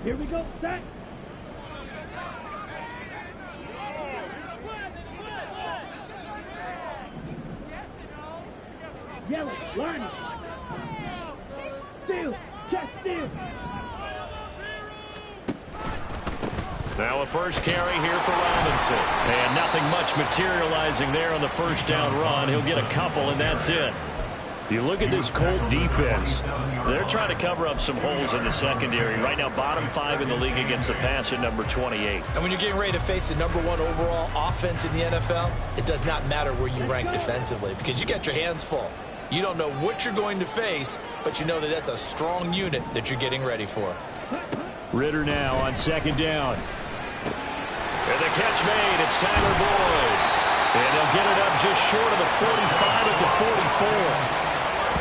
Here we go, set. Yellow, line it. Steal, check, steal. Now a first carry here for Robinson. And nothing much materializing there on the first down run. He'll get a couple, and that's it. You look at this Colt defense. They're trying to cover up some holes in the secondary. Right now, bottom 5 in the league against the pass at number 28. And when you're getting ready to face the #1 overall offense in the NFL, it does not matter where you rank defensively because you got your hands full. You don't know what you're going to face, but you know that that's a strong unit that you're getting ready for. Ritter now on second down. And the catch made. It's Tyler Boyd. And they'll get it up just short of the 45 at the 44.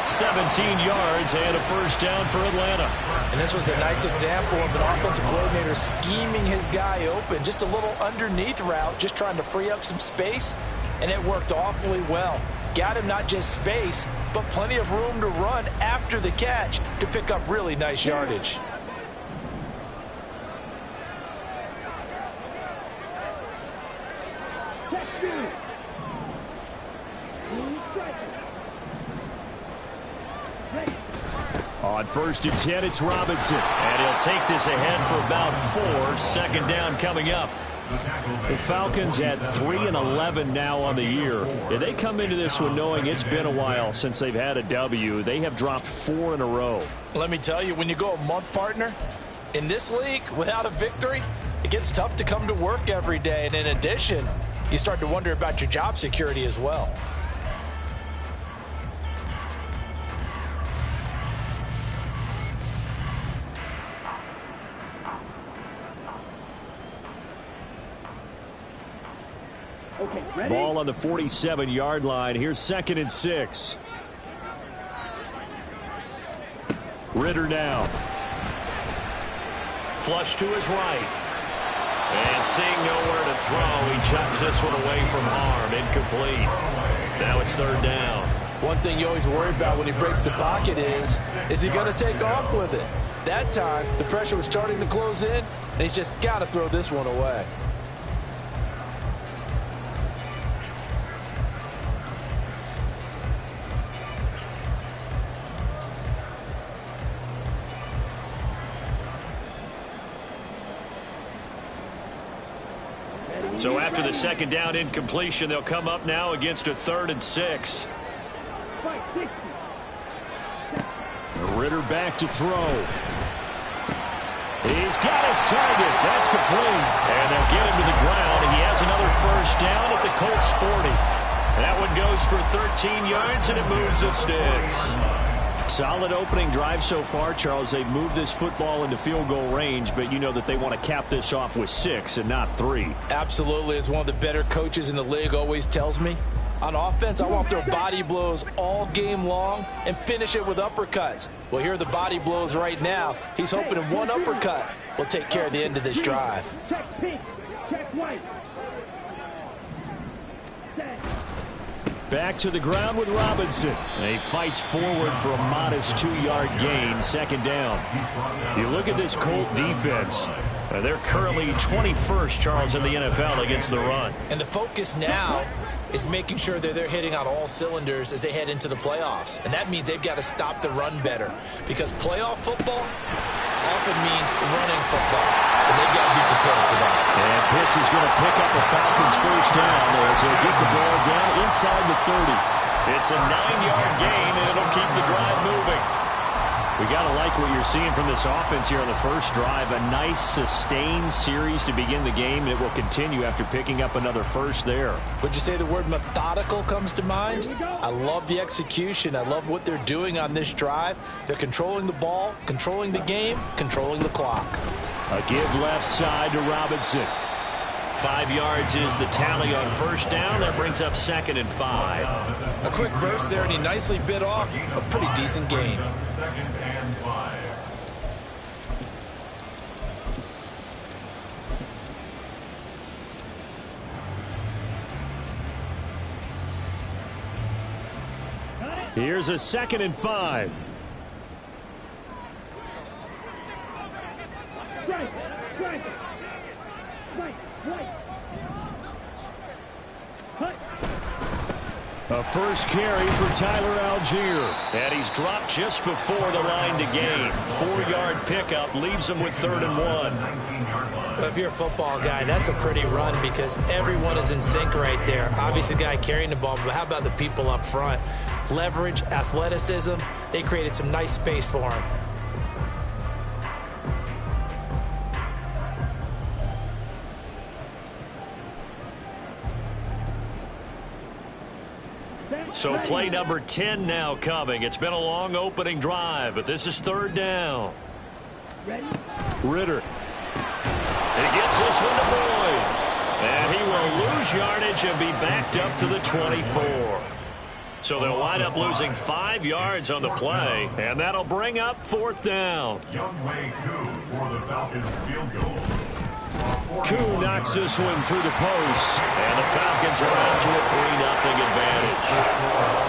17 yards and a first down for Atlanta. And this was a nice example of an offensive coordinator scheming his guy open. Just a little underneath route, just trying to free up some space, and it worked awfully well. Got him not just space, but plenty of room to run after the catch to pick up really nice yardage. On 1st and 10, it's Robinson. And he'll take this ahead for about 4. Second down coming up. The Falcons at 3-11 now on the year. And they come into this one knowing it's been a while since they've had a W. They have dropped 4 in a row. Let me tell you, when you go a month, partner, in this league, without a victory, it gets tough to come to work every day. And in addition, you start to wonder about your job security as well. Ball on the 47-yard line. Here's 2nd and 6. Ritter now. Flush to his right. And seeing nowhere to throw, he chucks this one away from harm. Incomplete. Now it's 3rd down. One thing you always worry about when he breaks the pocket is he going to take off with it? That time, the pressure was starting to close in, and he's just got to throw this one away. So after the 2nd down incompletion, they'll come up now against a 3rd and 6. Ritter back to throw. He's got his target. That's complete. And they'll get him to the ground. And he has another first down at the Colts 40. That one goes for 13 yards, and it moves the sticks. Solid opening drive so far, Charles. They've moved this football into field goal range, but you know that they want to cap this off with 6 and not 3. Absolutely. As one of the better coaches in the league always tells me, on offense, I want to throw body blows all game long and finish it with uppercuts. Well, here are the body blows right now. He's hoping in one uppercut will take care of the end of this drive. Check pink, check white. Back to the ground with Robinson. And he fights forward for a modest 2-yard gain, 2nd down. You look at this Colt defense. They're currently 21st, Charles, in the NFL against the run. And the focus now is making sure that they're hitting on all cylinders as they head into the playoffs. And that means they've got to stop the run better because playoff football often means running football. So they've got to be prepared for that. And Pitts is going to pick up the Falcons' first down as they get the ball down inside the 30. It's a 9-yard gain, and it'll keep the drive moving. We got to like what you're seeing from this offense here on the first drive. A nice, sustained series to begin the game, and it will continue after picking up another first there. Would you say the word methodical comes to mind? I love the execution. I love what they're doing on this drive. They're controlling the ball, controlling the game, controlling the clock. A give left side to Robinson. 5 yards is the tally on first down. That brings up 2nd and 5. A quick burst there, and he nicely bit off a pretty decent gain. Here's a 2nd and 5. Right. A first carry for Tyler Algier. And he's dropped just before the line to gain. 4-yard pickup leaves him with 3rd and 1. Well, if you're a football guy, that's a pretty run because everyone is in sync right there. Obviously, the guy carrying the ball, but how about the people up front? Leverage, athleticism, they created some nice space for him. So play number 10 now coming. It's been a long opening drive, but this is 3rd down. Ritter. He gets this one to Boyd. And he will lose yardage and be backed up to the 24. So they'll wind up losing 5 yards on the play, and that'll bring up 4th down. Youngway Koo for the Falcons field goal. Koo knocks this one through the post, and the Falcons are out to a 3-0 advantage.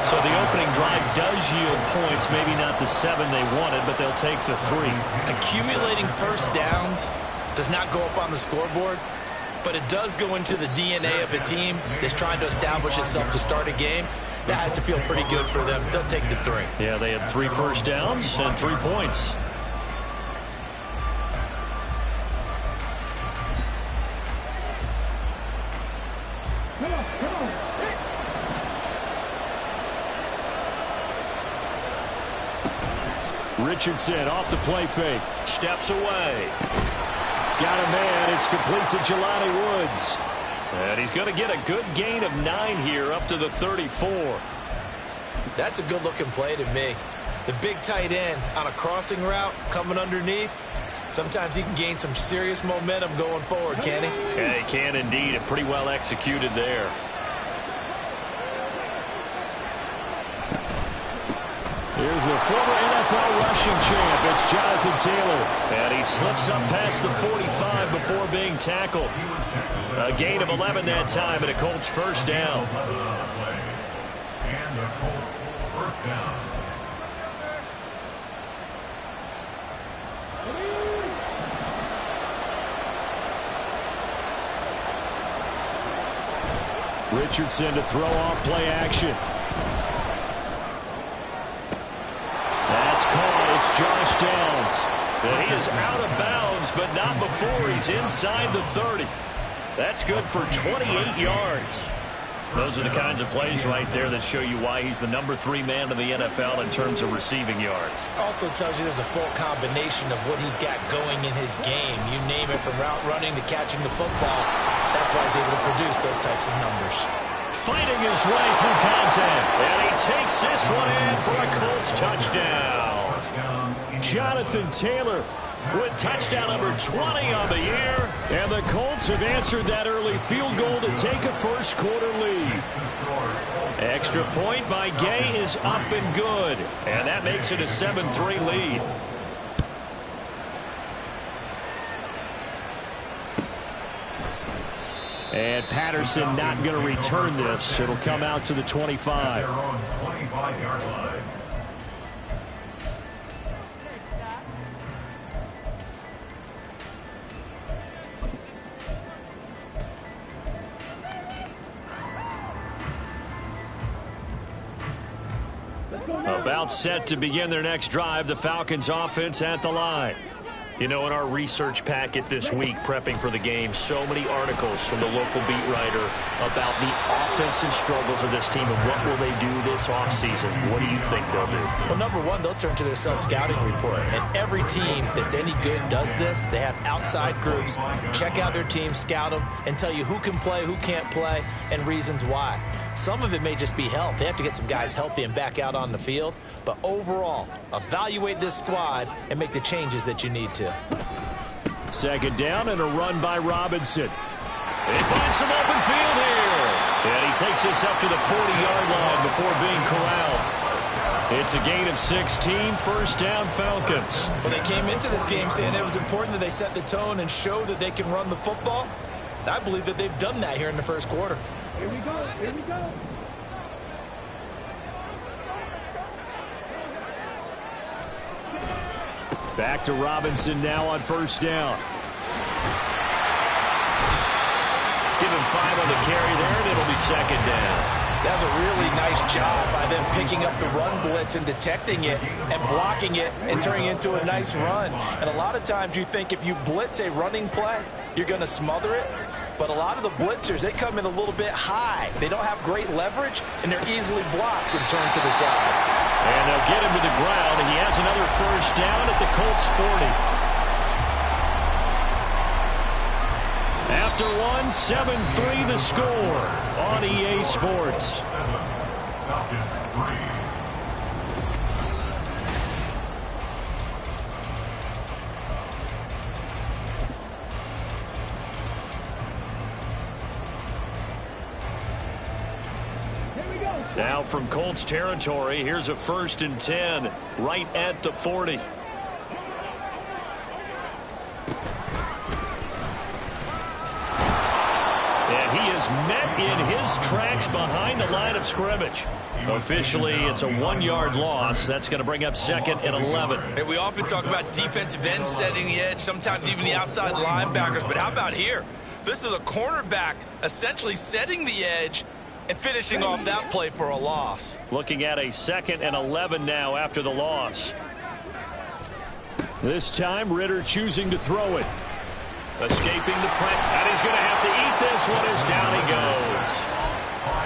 So the opening drive does yield points, maybe not the 7 they wanted, but they'll take the 3. Accumulating first downs does not go up on the scoreboard, but it does go into the DNA of a team that's trying to establish itself to start a game. That has to feel pretty good for them. They'll take the 3. Yeah, they had 3 first downs and 3 points. Richardson off the play fake. Steps away. Got a man. It's complete to Jelani Woods. And he's going to get a good gain of 9 here up to the 34. That's a good-looking play to me. The big tight end on a crossing route coming underneath. Sometimes he can gain some serious momentum going forward, can he? Yeah, he can indeed. Pretty well executed there. Here's the former NFL rushing champ. It's Jonathan Taylor. And he slips up past the 45 before being tackled. A gain of 11 that time, and a Colts first down. And the Colts first down. Richardson to throw off play action. That's caught. It's Josh Downs. And he is out of bounds, but not before he's inside the 30. That's good for 28 yards. Those are the kinds of plays right there that show you why he's the number 3 man in the NFL in terms of receiving yards. Also tells you there's a full combination of what he's got going in his game. You name it, from route running to catching the football. That's why he's able to produce those types of numbers. Fighting his way through contact. And he takes this one in for a Colts touchdown. Jonathan Taylor with touchdown number 20 on the year. And the Colts have answered that early field goal to take a first quarter lead. Extra point by Gay is up and good. And that makes it a 7-3 lead. And Patterson not going to return this. It'll come out to the 25. About set to begin their next drive, the Falcons offense at the line. You know, in our research packet this week, prepping for the game, so many articles from the local beat writer about the offensive struggles of this team and what will they do this offseason. What do you think they'll do? Well, number one, they'll turn to their self-scouting report. And every team that's any good does this. They have outside groups, check out their team, scout them, and tell you who can play, who can't play, and reasons why. Some of it may just be health. They have to get some guys healthy and back out on the field. But overall, evaluate this squad and make the changes that you need to. Second down and a run by Robinson. He finds some open field here. And he takes this up to the 40-yard line before being corralled. It's a gain of 16, first down Falcons. Well, they came into this game saying it was important that they set the tone and show that they can run the football. And I believe that they've done that here in the first quarter. Here we go. Here we go. Back to Robinson now on first down. Give him 5 on the carry there, and it'll be second down. That's a really nice job by them picking up the run blitz and detecting it and blocking it and turning it into a nice run. And a lot of times you think if you blitz a running play, you're going to smother it. But a lot of the blitzers, they come in a little bit high. They don't have great leverage, and they're easily blocked and turned to the side. And they'll get him to the ground, and he has another first down at the Colts 40. After one, 7-3 the score on EA Sports. Falcons 3. Now from Colts territory, here's a 1st and 10 right at the 40. And he is met in his tracks behind the line of scrimmage. Officially, it's a 1-yard loss. That's going to bring up 2nd and 11. And we often talk about defensive ends setting the edge, sometimes even the outside linebackers. But how about here? This is a cornerback essentially setting the edge and finishing off that play for a loss. Looking at a 2nd and 11 now after the loss. This time, Ritter choosing to throw it. Escaping the press, and he's going to have to eat this one as down he goes.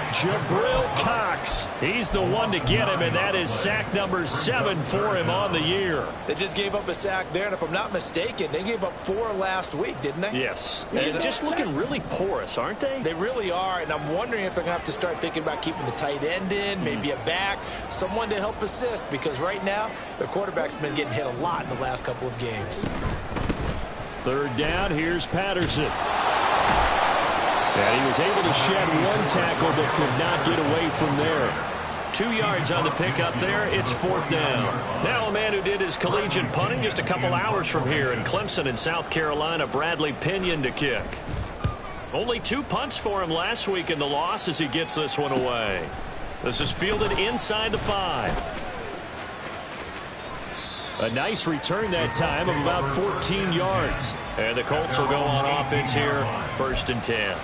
Jabril Cox, he's the one to get him, and that is sack number 7 for him on the year. They just gave up a sack there, and if I'm not mistaken, they gave up 4 last week, didn't they? Yes. And just looking really porous, aren't they? They really are, and I'm wondering if they're going to have to start thinking about keeping the tight end in, maybe a back, someone to help assist, because right now, their quarterback's been getting hit a lot in the last couple of games. 3rd down, here's Patterson. And he was able to shed 1 tackle but could not get away from there. 2 yards on the pickup there. It's 4th down. Now a man who did his collegiate punting just a couple hours from here in Clemson in South Carolina, Bradley Pinion to kick. Only 2 punts for him last week in the loss as he gets this one away. This is fielded inside the 5. A nice return that time of about 14 yards. And the Colts will go on offense here, 1st and 10.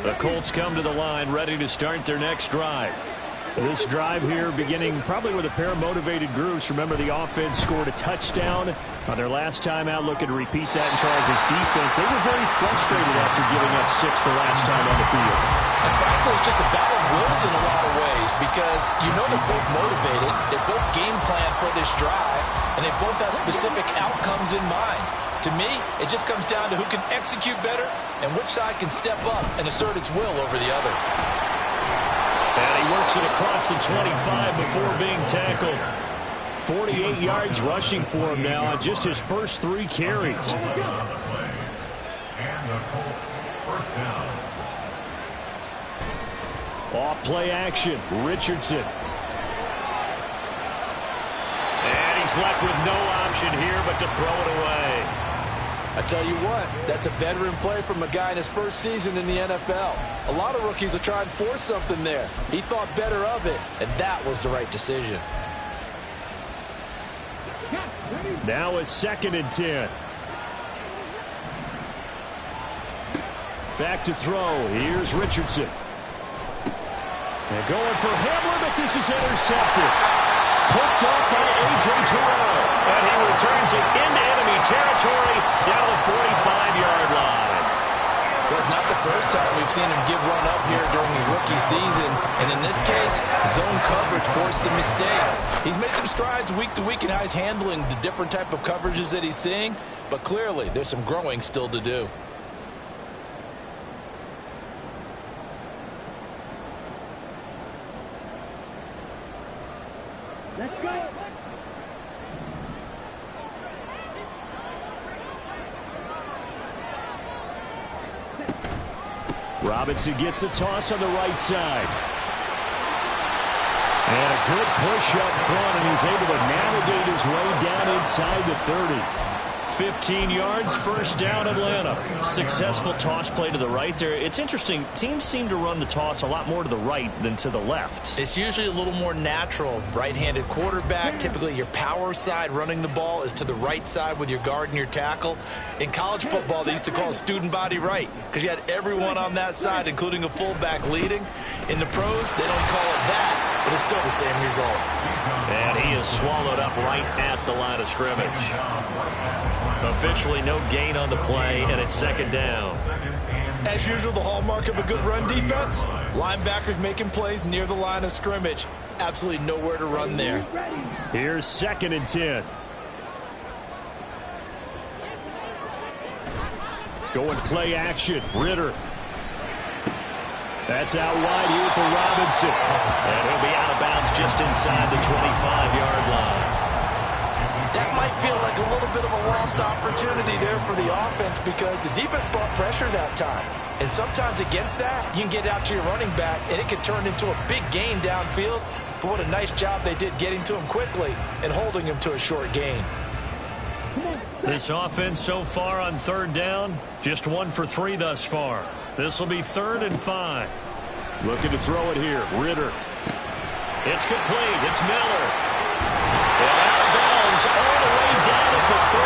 The Colts come to the line ready to start their next drive. This drive here beginning probably with a pair of motivated groups. Remember, the offense scored a touchdown on their last time out. Looking to repeat that in Charles' defense. They were very frustrated after giving up 6 the last time on the field. And frankly, it's just a battle of wills in a lot of ways because you know they're both motivated. They both game plan for this drive, and they both have specific outcomes in mind. To me, it just comes down to who can execute better and which side can step up and assert its will over the other. And he works it across the 25 before being tackled. 48 yards rushing for him now on just his first 3 carries. And the Colts 1st down. Off play action, Richardson. And he's left with no option here but to throw it away. I tell you what, that's a veteran play from a guy in his first season in the NFL. A lot of rookies are trying to force something there. He thought better of it, and that was the right decision. Now a 2nd and 10. Back to throw. Here's Richardson. And going for Hamler, but this is intercepted. Picked up by A.J. Terrell. And he returns it into enemy territory down the 45-yard line. Well, it's not the first time we've seen him give run up here during his rookie season. And in this case, zone coverage forced the mistake. He's made some strides week to week in how he's handling the different type of coverages that he's seeing. But clearly, there's some growing still to do. Let's go. Robinson gets the toss on the right side. And a good push up front, and he's able to navigate his way down inside the 30. 15 yards, first down, Atlanta. Successful toss play to the right there. It's interesting. Teams seem to run the toss a lot more to the right than to the left. It's usually a little more natural. Right-handed quarterback, typically your power side running the ball is to the right side with your guard and your tackle. In college football, they used to call student body right because you had everyone on that side, including a fullback leading. In the pros, they don't call it that, but it's still the same result. And he is swallowed up right at the line of scrimmage. Officially no gain on the play, and it's second down. As usual, the hallmark of a good run defense, linebackers making plays near the line of scrimmage. Absolutely nowhere to run there. Here's 2nd and 10. Going play action. Ritter. That's out wide here for Robinson. And he'll be out of bounds just inside the 25-yard line. That might feel like a little bit of a lost opportunity there for the offense because the defense brought pressure that time. And sometimes against that, you can get out to your running back, and it can turn into a big gain downfield. But what a nice job they did getting to him quickly and holding him to a short gain. This offense so far on 3rd down, just 1 for 3 thus far. This will be 3rd and 5. Looking to throw it here. Ritter. It's complete. It's Miller. And out of bounds all the way down at the 3.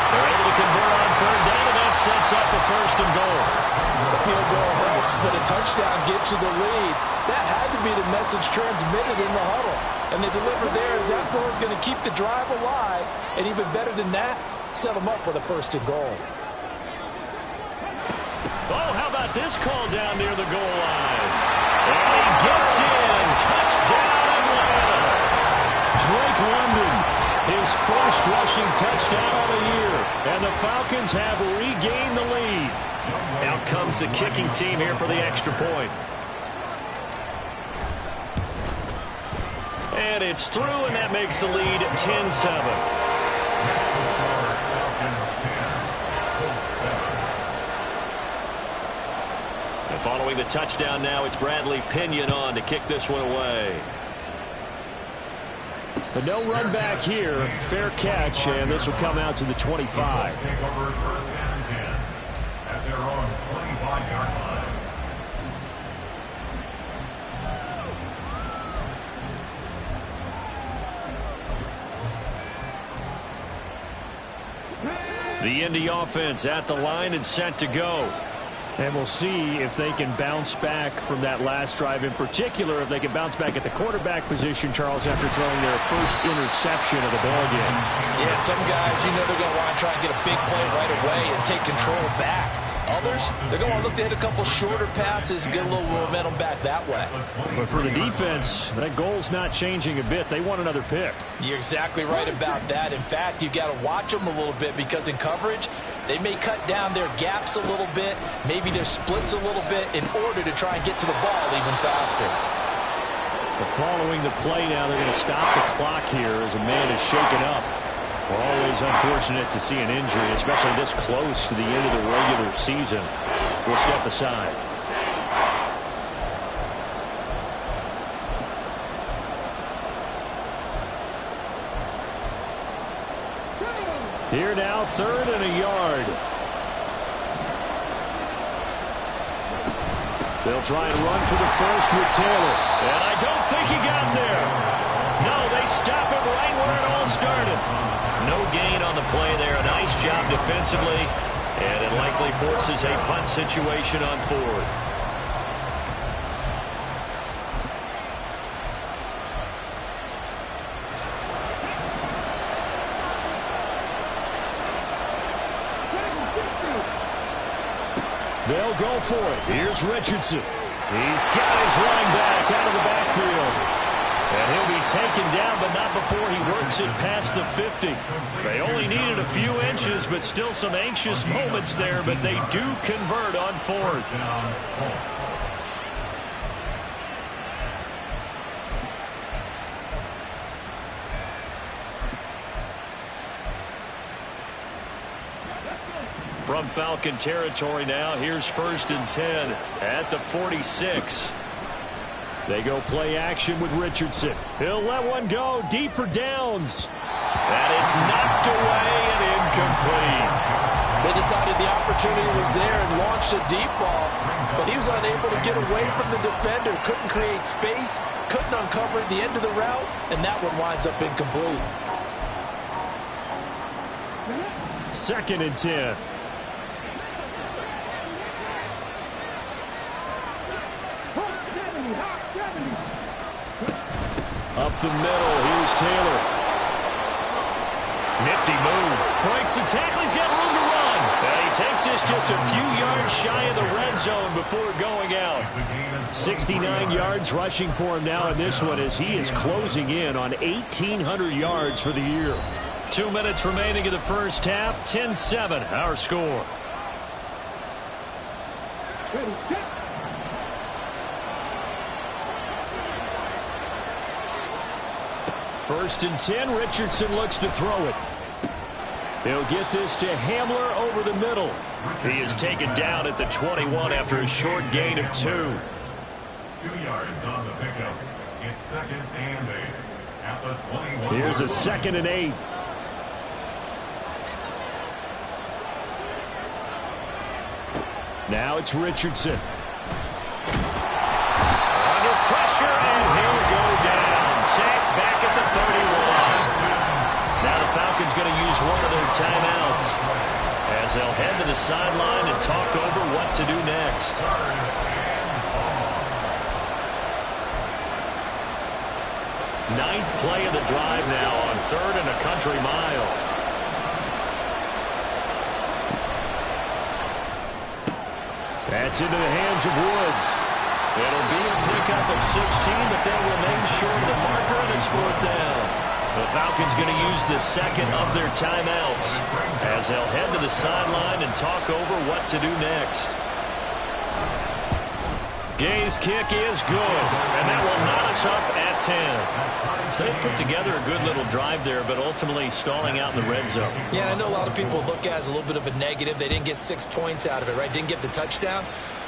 They're able to convert on 3rd down, and that sets up a 1st and goal. The field goal helps, but a touchdown gets you the lead. That had to be the message transmitted in the huddle. And they delivered there as that throw is going to keep the drive alive. And even better than that, set them up with a 1st and goal. Oh, how about this call down near the goal line? And he gets in. Touchdown, Atlanta. Drake London, his first rushing touchdown of the year. And the Falcons have regained the lead. Out comes the kicking team here for the extra point. And it's through, and that makes the lead 10-7. Following the touchdown now, it's Bradley Pinion on to kick this one away. But no run back here. Fair catch, and this will come out to the 25. Take over 1st and 10 at their own 25-yard line. The Indy offense at the line and set to go. And we'll see if they can bounce back from that last drive, in particular if they can bounce back at the quarterback position, Charles, after throwing their first interception of the ballgame. Yeah, some guys, you know they're going to want to try and get a big play right away and take control back. Others, they're going to look to hit a couple shorter passes and get a little momentum back that way. But for the defense, that goal's not changing a bit. They want another pick. You're exactly right about that. In fact, you've got to watch them a little bit because in coverage, they may cut down their gaps a little bit, maybe their splits a little bit in order to try and get to the ball even faster. But following the play now, they're going to stop the clock here as a man is shaken up. We're always unfortunate to see an injury, especially this close to the end of the regular season. We'll step aside. Here now, 3rd and a yard. They'll try and run for the first with Taylor. And I don't think he got there. No, they stop it right where it all started. No gain on the play there. A nice job defensively. And it likely forces a punt situation on 4th. They'll go for it. Here's Richardson. He's got his running back out of the backfield. And he'll be taken down, but not before he works it past the 50. They only needed a few inches, but still some anxious moments there, but they do convert on 4th. From Falcon territory now, here's 1st and 10 at the 46. They go play action with Richardson. He'll let one go deep for downs. And it's knocked away and incomplete. They decided the opportunity was there and launched a deep ball, but he was unable to get away from the defender, couldn't create space, couldn't uncover the end of the route, and that one winds up incomplete. 2nd and 10. Up the middle, here's Taylor. Nifty move. Breaks the tackle, he's got room to run. And he takes this just a few yards shy of the red zone before going out. 69 yards rushing for him now in this one as he is closing in on 1,800 yards for the year. 2 minutes remaining in the first half. 10-7, our score. First and 10, Richardson looks to throw it. He'll get this to Hamler over the middle. He is taken down at the 21 after a short gain of 2. 2 yards on the pickup. It's 2nd and 8 at the 21. Here's a 2nd and 8. Now it's Richardson. Under pressure, and he'll go down. Sacked back at the 31. Now the Falcons going to use one of their timeouts as they'll head to the sideline and talk over what to do next. 9th play of the drive now on 3rd and a country mile. That's into the hands of Woods. It'll be a pickup of 16, but they'll remain short of the marker, and it's 4th down. The Falcons going to use the 2nd of their timeouts as they'll head to the sideline and talk over what to do next. Gay's kick is good, and that will knot us up at 10. So they put together a good little drive there, but ultimately stalling out in the red zone. Yeah, I know a lot of people look at it as a little bit of a negative. They didn't get 6 points out of it, right? Didn't get the touchdown.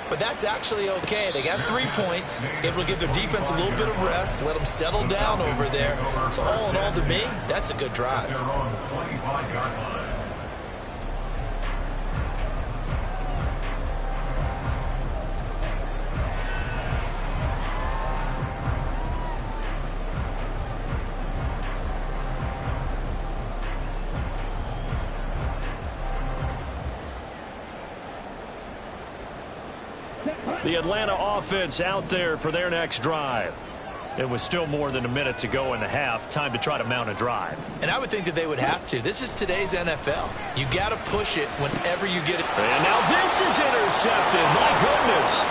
But that's actually okay. They got 3 points, able to give their defense a little bit of rest, let them settle down over there. So all in all, to me, that's a good drive. Their own 25-yard line. The Atlanta offense out there for their next drive. It was still more than a minute to go in the half. Time to try to mount a drive. And I would think that they would have to. This is today's NFL. You got to push it whenever you get it. And now this is intercepted. My goodness.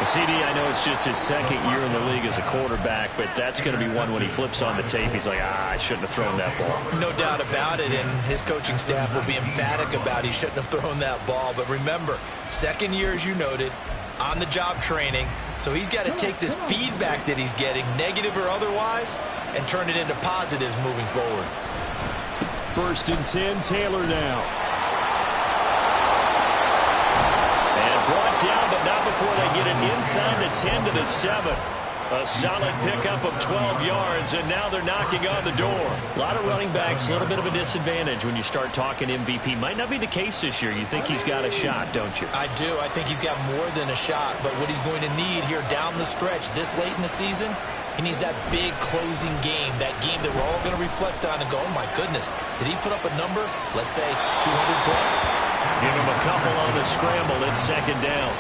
CD, I know it's just his 2nd year in the league as a quarterback, but that's going to be one when he flips on the tape. He's like, I shouldn't have thrown that ball. No doubt about it, and his coaching staff will be emphatic about he shouldn't have thrown that ball. But remember, 2nd year, as you noted, on-the-job training, so he's got to take this feedback that he's getting, negative or otherwise, and turn it into positives moving forward. 1st and 10, Taylor now. Brought down, but not before they get it inside the 10 to the 7. A solid pickup of 12 yards, and now they're knocking on the door. A lot of running backs, a little bit of a disadvantage when you start talking MVP. Might not be the case this year. You think he's got a shot, don't you? I do. I think he's got more than a shot, but what he's going to need here down the stretch this late in the season, he needs that big closing game, that game that we're all going to reflect on and go, oh my goodness, did he put up a number, let's say 200 plus? Give him a couple on the scramble. It's 2nd down.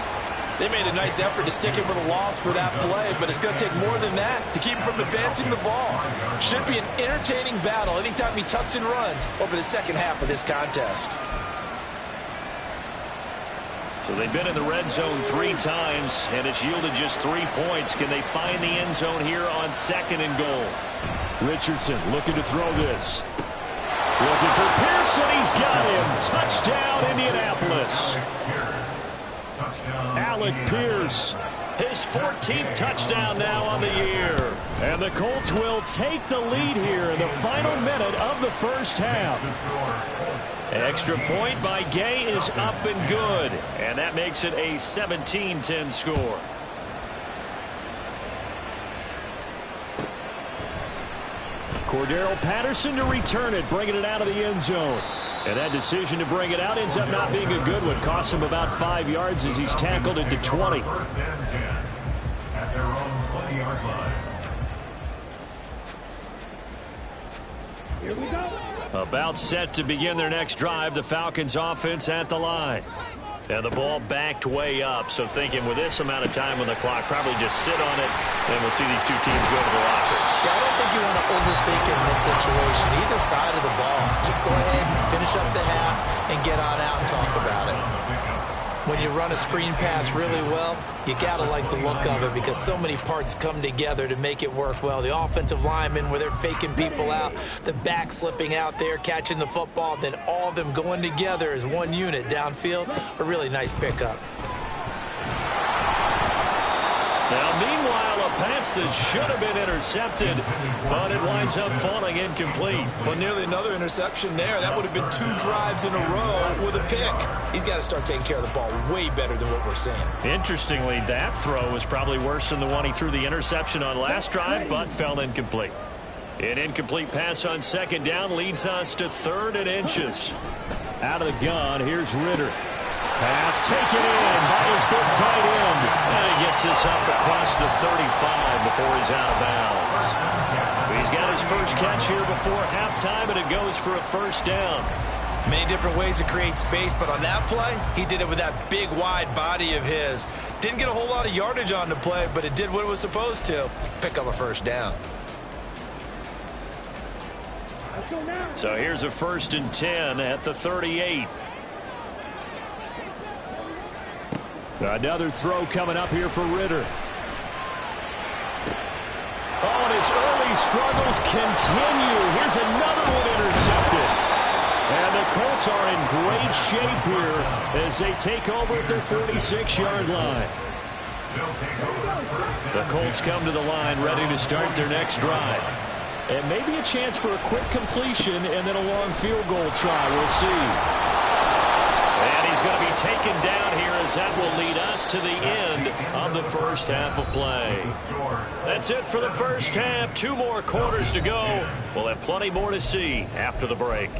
They made a nice effort to stick him with a loss for that play, but it's going to take more than that to keep him from advancing the ball. Should be an entertaining battle anytime he tucks and runs over the 2nd half of this contest. So they've been in the red zone 3 times, and it's yielded just 3 points. Can they find the end zone here on 2nd and goal? Richardson looking to throw this. Looking for Pearson. He's got him. Touchdown, Indianapolis. Alec Pierce, his 14th touchdown now on the year. And the Colts will take the lead here in the final minute of the first half. Extra point by Gay is up and good. And that makes it a 17-10 score. Cordero Patterson to return it, bringing it out of the end zone. And that decision to bring it out ends up not being a good one. Costs him about 5 yards as he's tackled at the 20. First and 10 at their own 20-yard line. Here we go. About set to begin their next drive, the Falcons offense at the line. And the ball backed way up, so thinking with this amount of time on the clock, probably just sit on it, and we'll see these two teams go to the lockers. Yeah, I don't think you want to overthink in this situation. Either side of the ball. Just go ahead, finish up the half, and get on out and talk about it. When you run a screen pass really well, you got to like the look of it because so many parts come together to make it work well. The offensive linemen, where they're faking people out, the back slipping out there, catching the football, then all of them going together as one unit downfield. A really nice pickup. Now, meanwhile, a pass that should have been intercepted, but it winds up falling incomplete. Well, nearly another interception there. That would have been 2 drives in a row with a pick. He's got to start taking care of the ball way better than what we're seeing. Interestingly, that throw was probably worse than the one he threw the interception on last drive, but fell incomplete. An incomplete pass on second down leads us to 3rd and inches. Out of the gun, here's Ritter. Pass taken in by his big tight end. And he gets this up across the 35 before he's out of bounds. He's got his first catch here before halftime, and it goes for a first down. Many different ways to create space, but on that play, he did it with that big, wide body of his. Didn't get a whole lot of yardage on the play, but it did what it was supposed to. Pick up a first down. Let's go now. So here's a 1st and 10 at the 38. Another throw coming up here for Ritter. Oh, and his early struggles continue. Here's another one intercepted. And the Colts are in great shape here as they take over at their 46-yard line. The Colts come to the line ready to start their next drive. And maybe a chance for a quick completion and then a long field goal try. We'll see. And he's going to be taken down here as that will lead us to the end of the first half of play. That's it for the first half. 2 more quarters to go. We'll have plenty more to see after the break.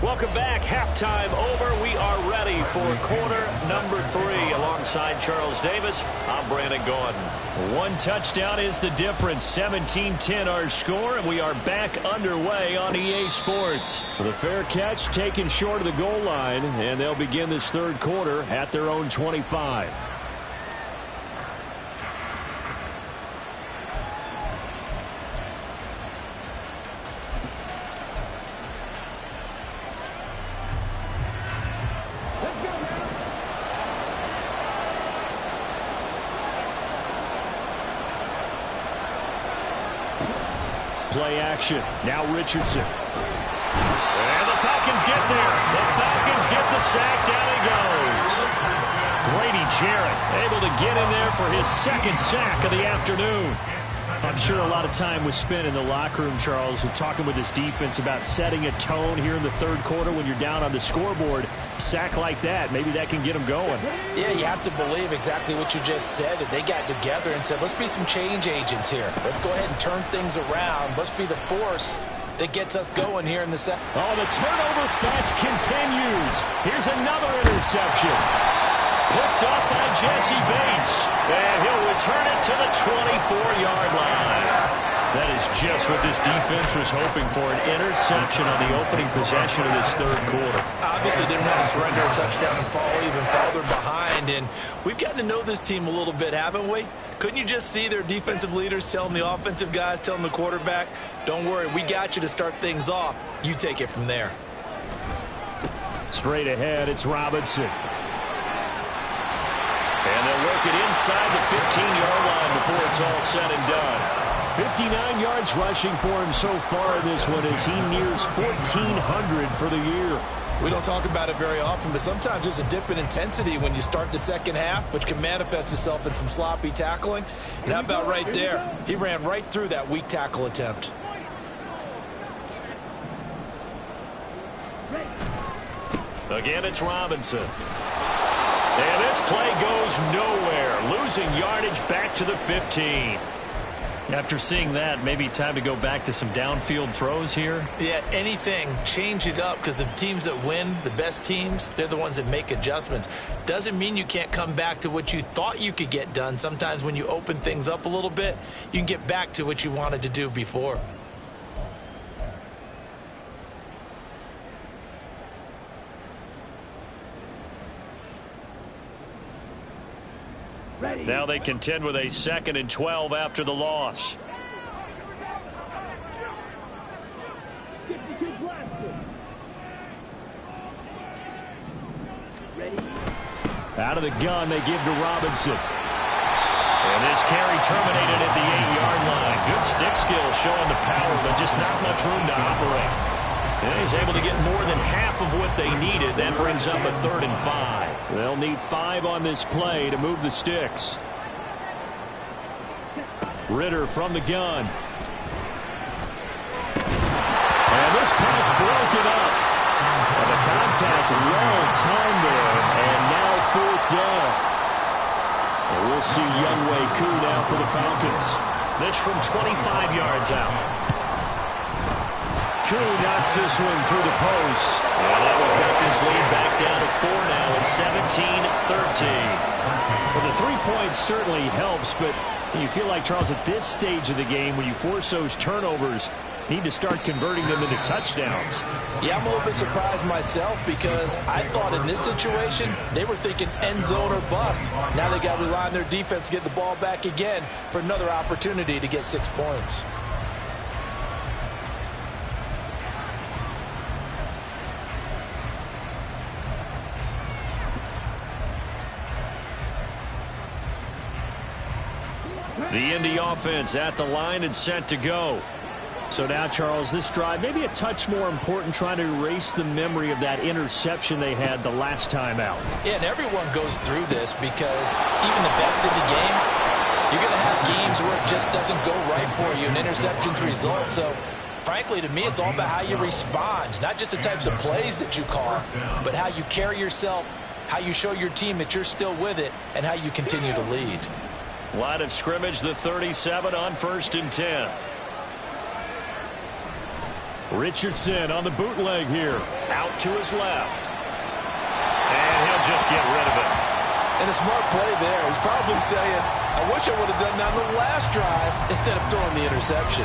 Welcome back. Halftime over. We are ready for quarter number 3. Alongside Charles Davis, I'm Brandon Gordon. 1 touchdown is the difference. 17-10 our score, and we are back underway on EA Sports. The fair catch taken short of the goal line, and they'll begin this 3rd quarter at their own 25. Play action. Now Richardson. And the Falcons get there. The Falcons get the sack. Down he goes. Grady Jarrett able to get in there for his 2nd sack of the afternoon. I'm sure a lot of time was spent in the locker room, Charles, talking with his defense about setting a tone here in the 3rd quarter when you're down on the scoreboard. A sack like that, maybe that can get them going. Yeah, you have to believe exactly what you just said. That they got together and said, let's be some change agents here. Let's go ahead and turn things around. Let's be the force that gets us going here in the second. Oh, the turnover fest continues. Here's another interception. Picked up by Jesse Bates. And he'll return it to the 24-yard line. That is just what this defense was hoping for, an interception on the opening possession of this 3rd quarter. Obviously didn't want to surrender a touchdown and fall even farther behind. And we've gotten to know this team a little bit, haven't we? Couldn't you just see their defensive leaders telling the offensive guys, telling the quarterback, don't worry, we got you to start things off. You take it from there. Straight ahead, it's Robinson. And they'll work it inside the 15-yard line before it's all said and done. 59 yards rushing for him so far in this one as he nears 1,400 for the year. We don't talk about it very often, but sometimes there's a dip in intensity when you start the second half, which can manifest itself in some sloppy tackling. And how about right there? He ran right through that weak tackle attempt. Again, it's Robinson. And this play goes nowhere. Losing yardage back to the 15. After seeing that, maybe time to go back to some downfield throws here. Yeah, anything. Change it up, because the teams that win, the best teams, they're the ones that make adjustments. Doesn't mean you can't come back to what you thought you could get done. Sometimes when you open things up a little bit, you can get back to what you wanted to do before. Ready. Now they contend with a 2nd and 12 after the loss. 52 blasted. Ready. Out of the gun, they give to Robinson. And this carry terminated at the 8-yard line. Good stick skill showing the power, but just not much room to operate. And he's able to get more than half of what they needed. That brings up a 3rd and 5. They'll need 5 on this play to move the sticks. Ritter from the gun. And this pass broken up. And the contact well timed there. And now 4th down. And we'll see Younghoe Koo now for the Falcons. This from 25 yards out. Koo knocks this one through the post. And that will cut this lead back down to 4 now at 17-13. Well, the 3 points certainly helps, but you feel like, Charles, at this stage of the game, when you force those turnovers, you need to start converting them into touchdowns. Yeah, I'm a little bit surprised myself, because I thought in this situation they were thinking end zone or bust. Now they got to rely on their defense to get the ball back again for another opportunity to get 6 points. The Indy offense at the line and set to go. So now, Charles, this drive maybe a touch more important, trying to erase the memory of that interception they had the last time out. Yeah, and everyone goes through this, because even the best in the game, you're going to have games where it just doesn't go right for you, and interceptions result. So, frankly, to me, it's all about how you respond, not just the types of plays that you call, but how you carry yourself, how you show your team that you're still with it, and how you continue to lead. Line of scrimmage, the 37 on 1st and 10. Richardson on the bootleg here. Out to his left. And he'll just get rid of it. And a smart play there. He's probably saying, I wish I would have done that on the last drive instead of throwing the interception.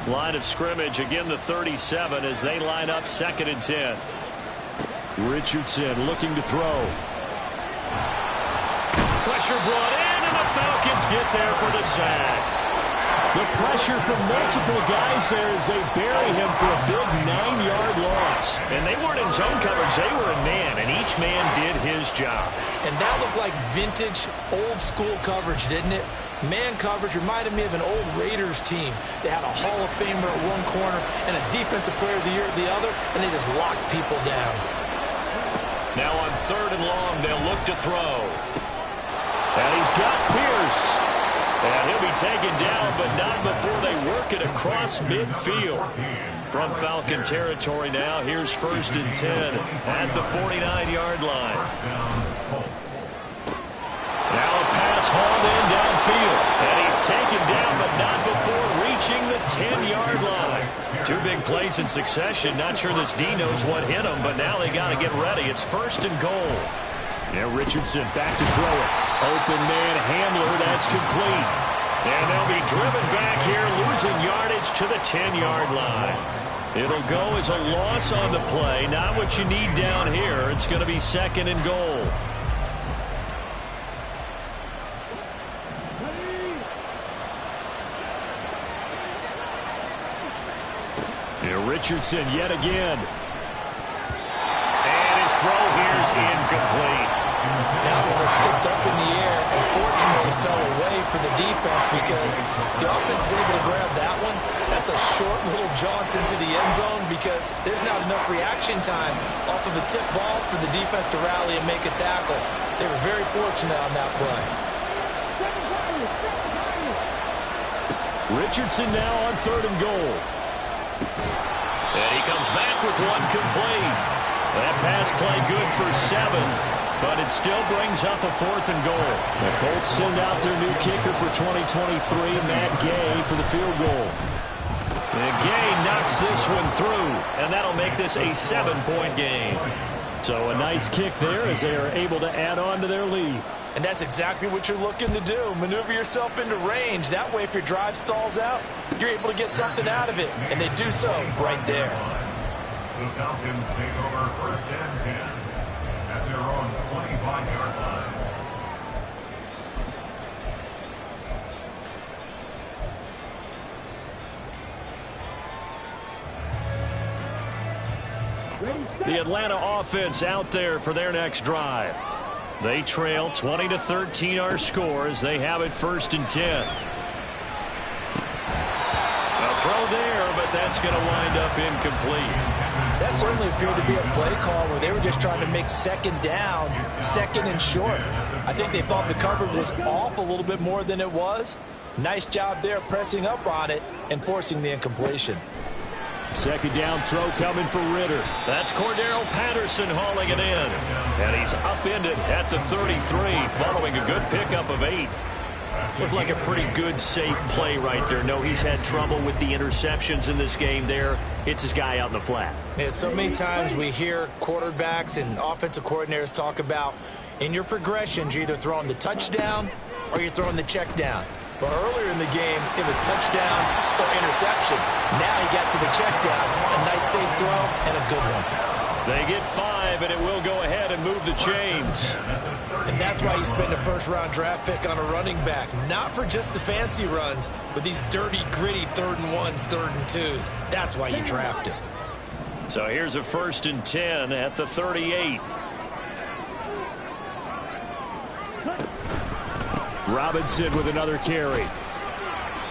Line of scrimmage, again the 37 as they line up 2nd and 10. Richardson looking to throw. Pressure brought in, and the Falcons get there for the sack. The pressure from multiple guys there as they bury him for a big 9-yard loss. And they weren't in zone coverage, they were in man, and each man did his job. And that looked like vintage, old-school coverage, didn't it? Man coverage reminded me of an old Raiders team. They had a Hall of Famer at one corner and a Defensive Player of the Year at the other, and they just locked people down. Now on 3rd and long, they'll look to throw. And he's got Pierce. And he'll be taken down, but not before they work it across midfield. From Falcon territory now, here's 1st and 10 at the 49-yard line. Now a pass hauled in downfield. And he's taken down, but not before reaching the 10-yard line. 2 big plays in succession. Not sure this D knows what hit him, but now they got to get ready. It's 1st and goal. Now Richardson back to throw it. Open man Hamler, that's complete. And they'll be driven back here, losing yardage to the 10-yard line. It'll go as a loss on the play. Not what you need down here. It's going to be 2nd and goal. Here Richardson yet again. And his throw here's incomplete. That one was tipped up in the air and fortunately fell away for the defense, because if the offense is able to grab that one, that's a short little jaunt into the end zone, because there's not enough reaction time off of a tip ball for the defense to rally and make a tackle. They were very fortunate on that play. Richardson now on 3rd and goal. And he comes back with one complete. That pass play good for 7, but it still brings up a 4th and goal. The Colts send out their new kicker for 2023, Matt Gay, for the field goal. And Gay knocks this one through, and that'll make this a 7-point game. So a nice kick there as they are able to add on to their lead. And that's exactly what you're looking to do. Maneuver yourself into range. That way, if your drive stalls out, you're able to get something out of it. And they do so right there. The Falcons take over 1st and 10 at their own 25-yard line. The Atlanta offense out there for their next drive. They trail 20-13 our score as they have it 1st and 10. A throw there, but that's going to wind up incomplete. That certainly appeared to be a play call where they were just trying to make 2nd down, 2nd and short. I think they thought the coverage was off a little bit more than it was. Nice job there pressing up on it and forcing the incompletion. 2nd down throw coming for Ritter. That's Cordero Patterson hauling it in. And he's upended at the 33 following a good pickup of 8. Looked like a pretty good, safe play right there. No, he's had trouble with the interceptions in this game there. It's his guy out in the flat. Yeah, so many times we hear quarterbacks and offensive coordinators talk about in your progressions, you're either throwing the touchdown or you're throwing the check down. But earlier in the game, it was touchdown or interception. Now he got to the check down. A nice safe throw and a good one. They get 5, and it will go ahead and move the chains. And that's why you spend a 1st-round draft pick on a running back. Not for just the fancy runs, but these dirty, gritty 3rd and 1s, 3rd and 2s. That's why you draft him. So here's a 1st and 10 at the 38. Robinson with another carry.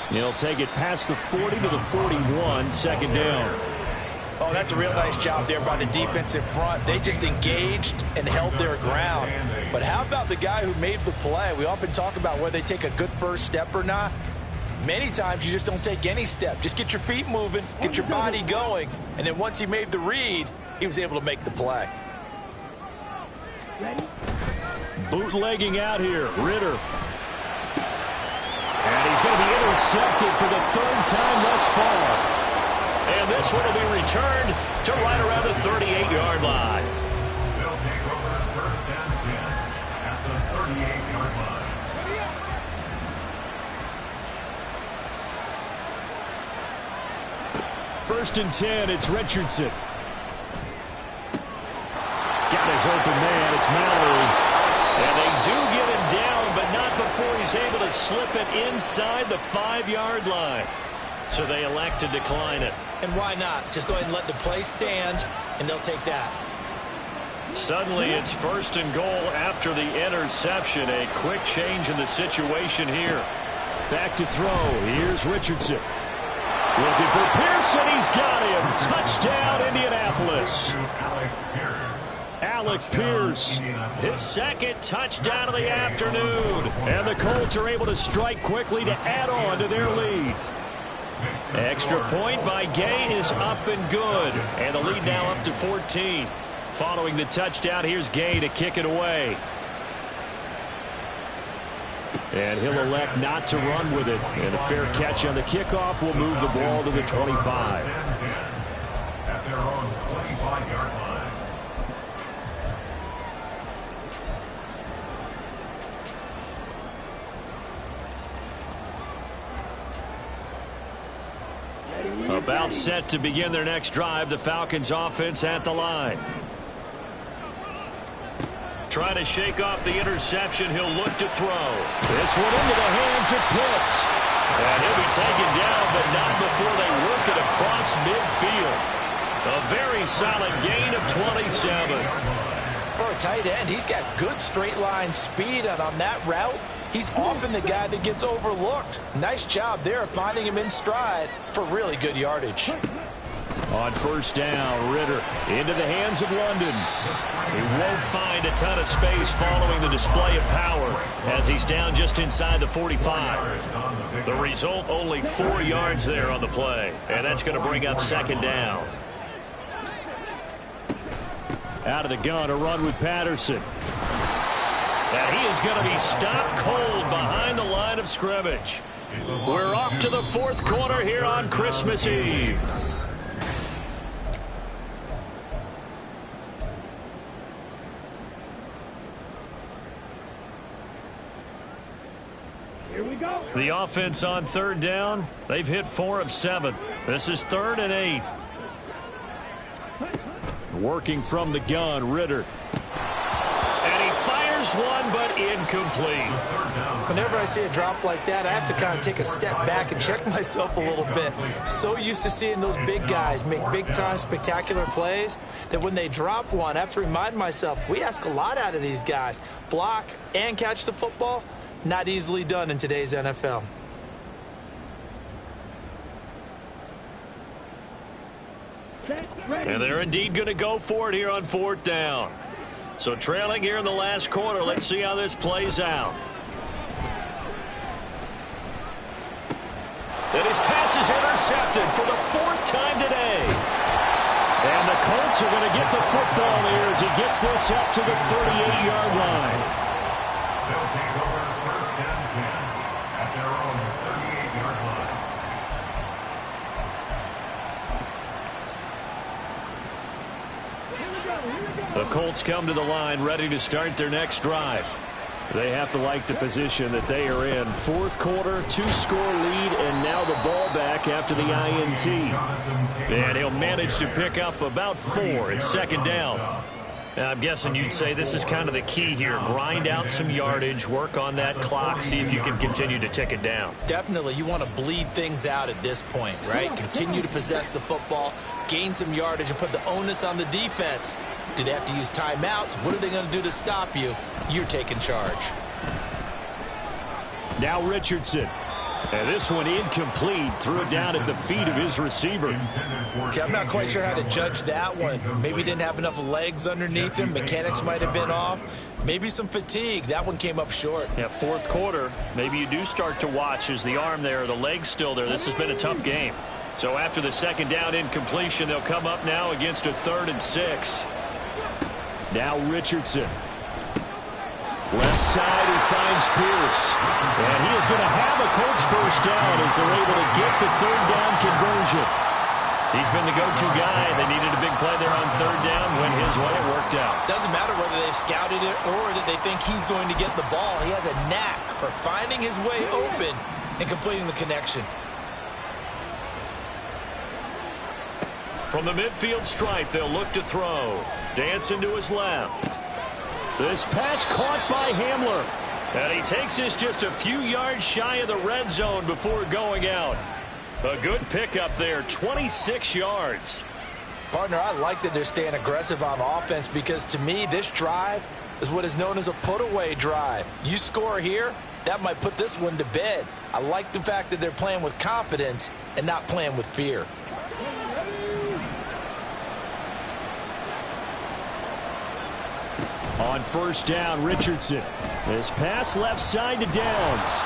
He'll take it past the 40 to the 41, 2nd down. Oh, that's a real nice job there by the defensive front. They just engaged and held their ground. But how about the guy who made the play? We often talk about whether they take a good 1st step or not. Many times you just don't take any step. Just get your feet moving, get your body going, and then once he made the read, he was able to make the play. Bootlegging out here, Ritter. And he's going to be intercepted for the 3rd time thus far. And this one will be returned to right around the 38-yard line. They'll take over 1st and 10 at the 38-yard line. First and 10, it's Richardson. Got his open man, it's Mallory. And they do get him down, but not before he's able to slip it inside the 5-yard line. So they elect to decline it. And why not? Just go ahead and let the play stand, and they'll take that. Suddenly it's 1st and goal after the interception. A quick change in the situation here. Back to throw. Here's Richardson. Looking for Pearson. He's got him. Touchdown, Indianapolis. Alec Pierce. His 2nd touchdown of the afternoon. And the Colts are able to strike quickly to add on to their lead. Extra point by Gay is up and good. And the lead now up to 14. Following the touchdown, here's Gay to kick it away. And he'll elect not to run with it. And a fair catch on the kickoff will move the ball to the 25. At their own 25-yard line. About set to begin their next drive, the Falcons offense at the line. Trying to shake off the interception, he'll look to throw. This one into the hands of Pitts. And he'll be taken down, but not before they work it across midfield. A very solid gain of 27. For a tight end, he's got good straight line speed, and on that route, he's often the guy that gets overlooked. Nice job there of finding him in stride for really good yardage. On first down, Ritter into the hands of London. He won't find a ton of space following the display of power as he's down just inside the 45. The result, only 4 yards there on the play, and that's going to bring up second down. Out of the gun, a run with Patterson. And he is going to be stopped cold behind the line of scrimmage. We're off to the fourth quarter here on Christmas Eve. Here we go. The offense on third down, they've hit 4 of 7. This is 3rd and 8. Working from the gun, Ritter. And he fires one, but incomplete. Whenever I see a drop like that, I have to kind of take a step back and check myself a little bit. So used to seeing those big guys make big-time spectacular plays that when they drop one, I have to remind myself, we ask a lot out of these guys. Block and catch the football, not easily done in today's NFL. And they're indeed going to go for it here on 4th down. So trailing here in the last quarter, let's see how this plays out. And his pass is intercepted for the 4th time today. And the Colts are going to get the football here as he gets this up to the 38-yard line. They'll take over first and 10 at their own 38-yard line. The Colts come to the line ready to start their next drive. They have to like the position that they are in. 4th quarter, 2-score lead, and now the ball back after the INT. And he'll manage to pick up about 4. It's 2nd down. Now, I'm guessing you'd say this is kind of the key here. Grind out some yardage, work on that clock, see if you can continue to tick it down. Definitely, you want to bleed things out at this point, right? Continue to possess the football, gain some yardage, and put the onus on the defense. Do they have to use timeouts? What are they going to do to stop you? You're taking charge. Now Richardson. And this one incomplete. Threw it down at the feet of his receiver. Okay, I'm not quite sure how to judge that one. Maybe he didn't have enough legs underneath him. Mechanics might have been off. Maybe some fatigue. That one came up short. Yeah, 4th quarter. Maybe you do start to watch. Is the arm there, the leg's still there? This has been a tough game. So after the 2nd down incompletion, they'll come up now against a 3rd and 6. Now Richardson. Left side, he finds Pierce. And he is going to have a Colts first down as they're able to get the 3rd down conversion. He's been the go-to guy. They needed a big play there on 3rd down. Went his way. It worked out. Doesn't matter whether they've scouted it or that they think he's going to get the ball. He has a knack for finding his way open and completing the connection. From the midfield stripe, they'll look to throw. Dancing to his left. This pass caught by Hamler. And he takes this just a few yards shy of the red zone before going out. A good pickup there, 26 yards. Partner, I like that they're staying aggressive on offense because to me, this drive is what is known as a put-away drive. You score here, that might put this one to bed. I like the fact that they're playing with confidence and not playing with fear. On first down, Richardson. This pass left side to Downs.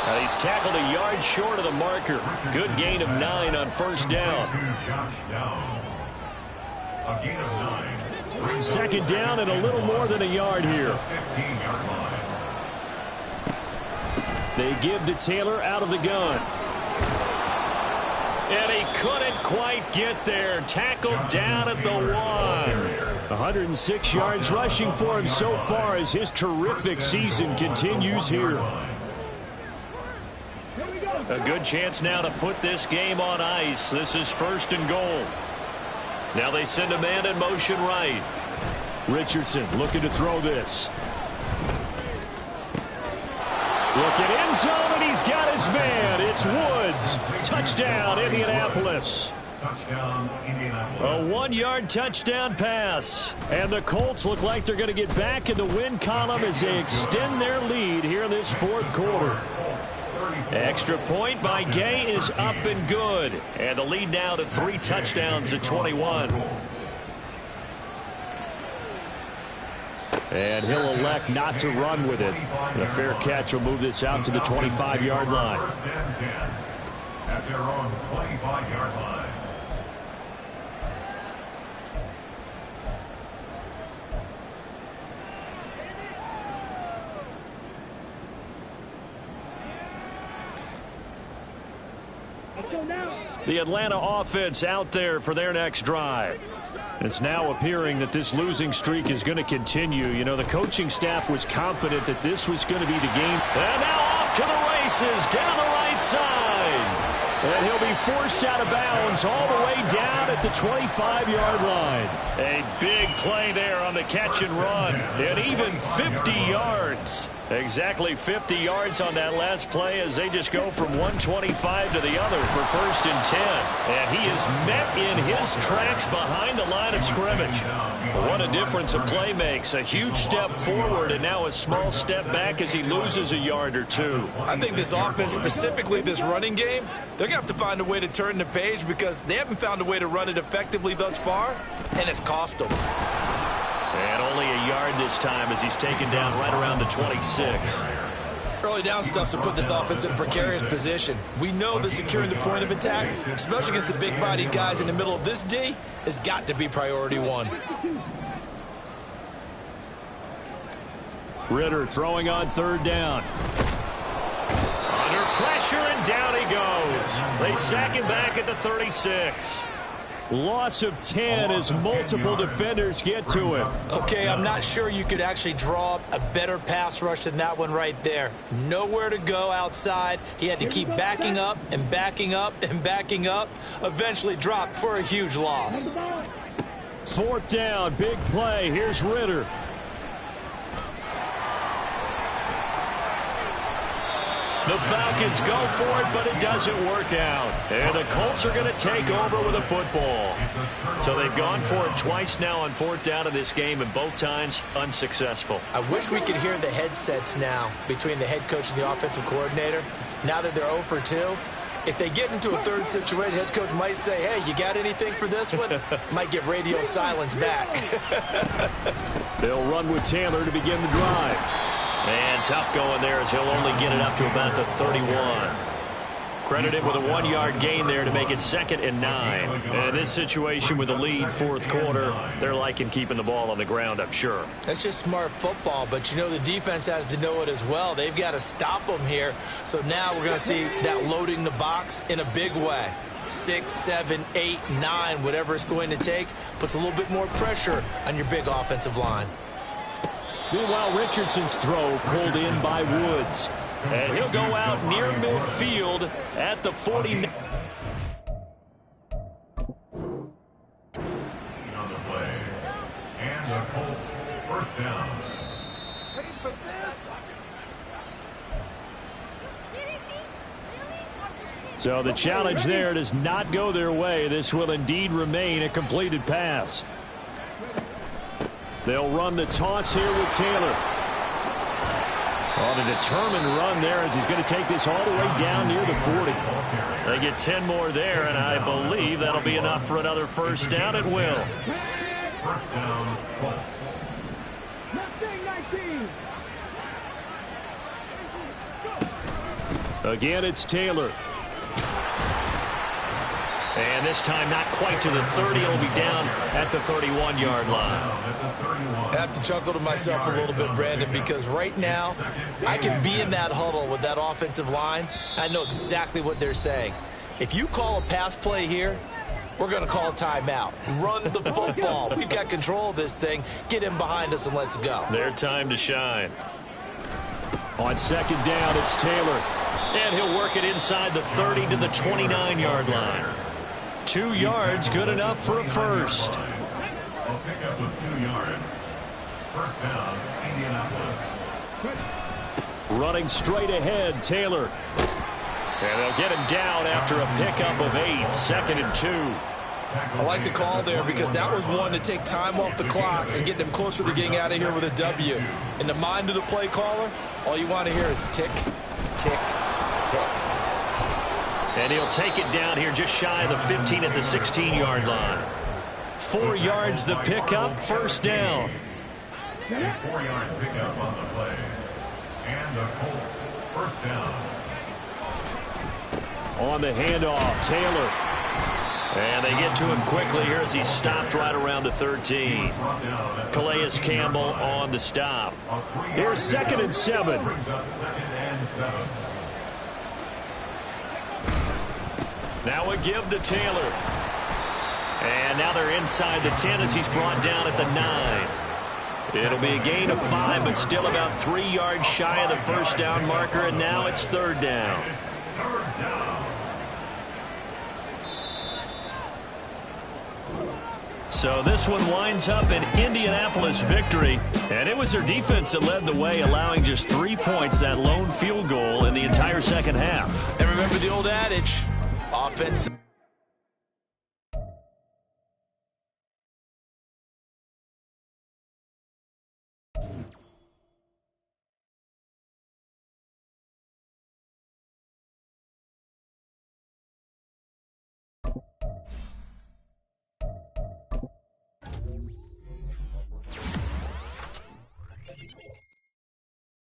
And he's tackled a yard short of the marker. Good gain of 9 on first down. A gain of 9. 2nd down and a little more than a yard here. 15-yard line. They give to Taylor out of the gun. And he couldn't quite get there. Tackled down at the 1. 106 yards rushing for him so far as his terrific season continues here. A good chance now to put this game on ice. This is 1st and goal. Now they send a man in motion right. Richardson looking to throw this. Looking end zone, and he's got his man. It's Woods. Touchdown, Indianapolis. Touchdown, Indianapolis. A 1-yard touchdown pass. And the Colts look like they're going to get back in the win column as they extend their lead here in this 4th quarter. Colts 34, Extra point by Gay is up and good. And the lead now to 3 touchdowns at 21. And he'll elect not to run with it. The fair catch will move this out to the 25-yard line. First and 10 at their own 25-yard line. Let's go now. The Atlanta offense out there for their next drive. It's now appearing that this losing streak is going to continue. You know, the coaching staff was confident that this was going to be the game. And now off to the races down the right side. And he'll be forced out of bounds all the way down at the 25-yard line. A big play there on the catch and run. And even 50 yards. Exactly 50 yards on that last play as they just go from 125 to the other for 1st and 10. And he is met in his tracks behind the line of scrimmage. What a difference a play makes. A huge step forward and now a small step back as he loses a yard or two. I think this offense, specifically this running game, they're going to have to find a way to turn the page because they haven't found a way to run it effectively thus far, and it's cost them. And only a yard this time as he's taken down right around the 26. Early down stuff to put this offense in a precarious position. We know that securing the point of attack, especially against the big-bodied guys in the middle of this D, has got to be priority one. Ridder throwing on 3rd down. Under pressure, and down he goes. They sack him back at the 36. Loss of 10 as multiple defenders get to him. Okay, I'm not sure you could actually draw up a better pass rush than that one right there. Nowhere to go outside. He had to keep backing up and backing up and backing up. Eventually dropped for a huge loss. 4th down, big play. Here's Ridder. The Falcons go for it, but it doesn't work out. And the Colts are going to take over with a football. So they've gone for it twice now on 4th down in this game, and both times unsuccessful. I wish we could hear the headsets now between the head coach and the offensive coordinator. Now that they're 0 for 2, if they get into a third situation, head coach might say, hey, you got anything for this one? Might get radio silence back. They'll run with Taylor to begin the drive. And tough going there as he'll only get it up to about the 31. Credited with a 1-yard gain there to make it 2nd and 9. And in this situation with the lead 4th quarter, they're liking keeping the ball on the ground, I'm sure. That's just smart football, but you know the defense has to know it as well. They've got to stop them here. So now we're going to see that loading the box in a big way. 6, 7, 8, 9, whatever it's going to take, puts a little bit more pressure on your big offensive line. Meanwhile, Richardson's throw pulled in by Woods. And he'll go out near midfield at the 49. On the play. And the Colts, 1st down. So the challenge there does not go their way. This will indeed remain a completed pass. They'll run the toss here with Taylor. On a determined run there as he's going to take this all the way down near the 40. They get 10 more there, and I believe that'll be enough for another 1st down at will. 1st down, Colts. Again, it's Taylor. And this time not quite to the 30. It'll be down at the 31-yard line. I have to chuckle to myself a little bit, Brandon, because right now I can be in that huddle with that offensive line. I know exactly what they're saying. If you call a pass play here, we're going to call a timeout. Run the football. We've got control of this thing. Get him behind us and let's go. Their time to shine. On 2nd down, it's Taylor. And he'll work it inside the 30 to the 29-yard line. 2 yards, good enough for a first. A pickup of 2 yards. 1st down, Indianapolis. Running straight ahead, Taylor. And they'll get him down after a pickup of 8, 2nd and 2. I like the call there because that was one to take time off the clock and get them closer to getting out of here with a W. In the mind of the play caller, all you want to hear is tick, tick, tick. And he'll take it down here just shy of the 15 at the 16-yard line. 4 yards the pickup, first down. A 4-yard pickup on the play. And the Colts, first down. On the handoff, Taylor. And they get to him quickly here as he stopped right around the 13. Calais Campbell on the stop. Here's 2nd and 7. Brings up 2nd and 7. Now a give to Taylor. And now they're inside the 10 as he's brought down at the 9. It'll be a gain of 5, but still about 3 yards shy of the first down marker, and now it's 3rd down. So this one winds up an Indianapolis victory, and it was their defense that led the way, allowing just 3 points, that lone field goal in the entire second half. And remember the old adage, offense